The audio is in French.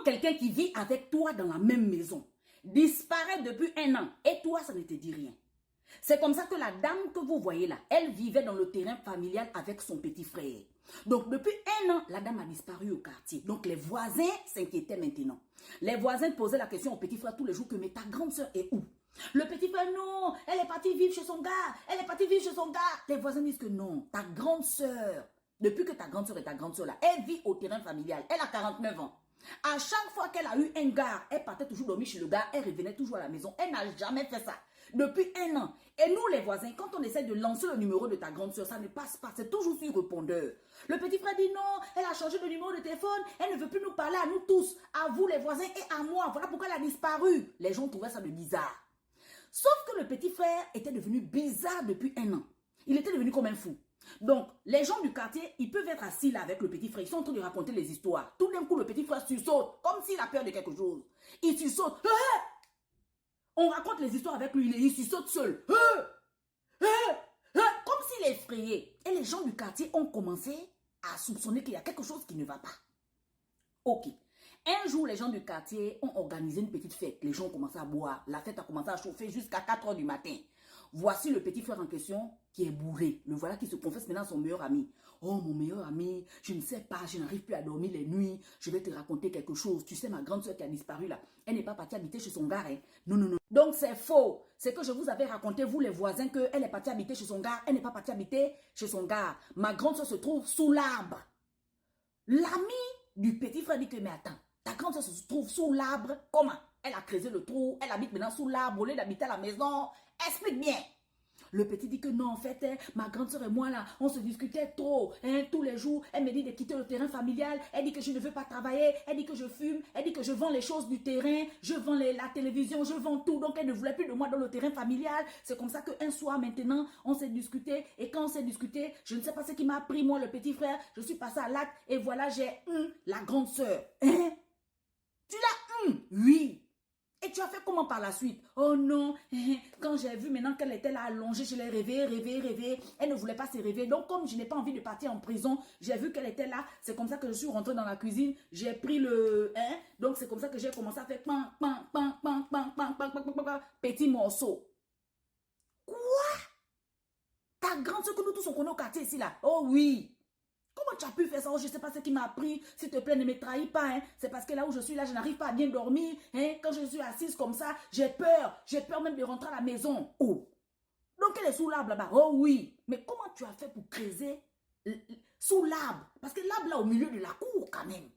quelqu'un qui vit avec toi dans la même maison disparaît depuis 1 an et toi, ça ne te dit rien. C'est comme ça que la dame que vous voyez là, elle vivait dans le terrain familial avec son petit frère. Donc, depuis 1 an, la dame a disparu au quartier. Donc, les voisins s'inquiétaient maintenant. Les voisins posaient la question au petit frère tous les jours que, mais ta grande soeur est où? Le petit frère, non, elle est partie vivre chez son gars. Elle est partie vivre chez son gars. Les voisins disent que non, ta grande soeur, depuis que ta grande soeur est ta grande soeur là, elle vit au terrain familial. Elle a 49 ans. À chaque fois qu'elle a eu un gars, elle partait toujours dormir chez le gars, elle revenait toujours à la maison. Elle n'a jamais fait ça. Depuis 1 an. Et nous, les voisins, quand on essaie de lancer le numéro de ta grande soeur, ça ne passe pas. C'est toujours sur répondeur. Le petit frère dit non, elle a changé de numéro de téléphone. Elle ne veut plus nous parler à nous tous, à vous les voisins et à moi. Voilà pourquoi elle a disparu. Les gens trouvaient ça de bizarre. Sauf que le petit frère était devenu bizarre depuis 1 an. Il était devenu comme un fou. Donc, les gens du quartier, ils peuvent être assis là avec le petit frère. Ils sont en train de raconter les histoires. Tout d'un coup, le petit frère sursaute, comme s'il a peur de quelque chose. Il sursaute. On raconte les histoires avec lui, il sursaute seul. Comme s'il est effrayé. Et les gens du quartier ont commencé à soupçonner qu'il y a quelque chose qui ne va pas. Ok. Un jour, les gens du quartier ont organisé une petite fête. Les gens ont commencé à boire. La fête a commencé à chauffer jusqu'à 4 h du matin. Voici le petit frère en question qui est bourré. Le voilà qui se confesse maintenant à son meilleur ami. Oh, mon meilleur ami, je ne sais pas, je n'arrive plus à dormir les nuits. Je vais te raconter quelque chose. Tu sais, ma grande soeur qui a disparu là, elle n'est pas partie habiter chez son gars. Hein? Non, non, non. Donc, c'est faux. C'est que je vous avais raconté, vous les voisins, qu'elle est partie habiter chez son gars. Elle n'est pas partie habiter chez son gars. Ma grande soeur se trouve sous l'arbre. L'ami du petit frère dit que, mais attends, ta grande soeur se trouve sous l'arbre. Comment? Elle a creusé le trou, elle habite maintenant sous l'arbre au lieu d'habiter à la maison. Explique bien. Le petit dit que non, en fait, ma grande soeur et moi, là, on se discutait trop. Tous les jours, elle me dit de quitter le terrain familial. Elle dit que je ne veux pas travailler. Elle dit que je fume. Elle dit que je vends les choses du terrain. Je vends la télévision. Je vends tout. Donc, elle ne voulait plus de moi dans le terrain familial. C'est comme ça qu'un soir, maintenant, on s'est discuté. Et quand on s'est discuté, je ne sais pas ce qui m'a pris, moi, le petit frère. Je suis passé à l'acte. Et voilà, j'ai la grande soeur. Hein? Tu l'as oui. Et tu as fait comment par la suite? Oh non, quand j'ai vu maintenant qu'elle était là allongée, je l'ai rêvé. Elle ne voulait pas se réveiller. Donc comme je n'ai pas envie de partir en prison, j'ai vu qu'elle était là. C'est comme ça que je suis rentrée dans la cuisine. J'ai pris le... donc c'est comme ça que j'ai commencé à faire petit morceau. Quoi? Ta grande soeur que nous tous on connaît au quartier ici là. Oh oui. Comment tu as pu faire ça? Oh, je ne sais pas ce qui m'a appris. S'il te plaît, ne me trahis pas. Hein. C'est parce que là où je suis, là, je n'arrive pas à bien dormir. Hein. Quand je suis assise comme ça, j'ai peur. J'ai peur même de rentrer à la maison. Oh. Donc, elle est sous l'arbre là-bas. Oh oui. Mais comment tu as fait pour creuser sous l'arbre? Parce que l'arbre là au milieu de la cour quand même.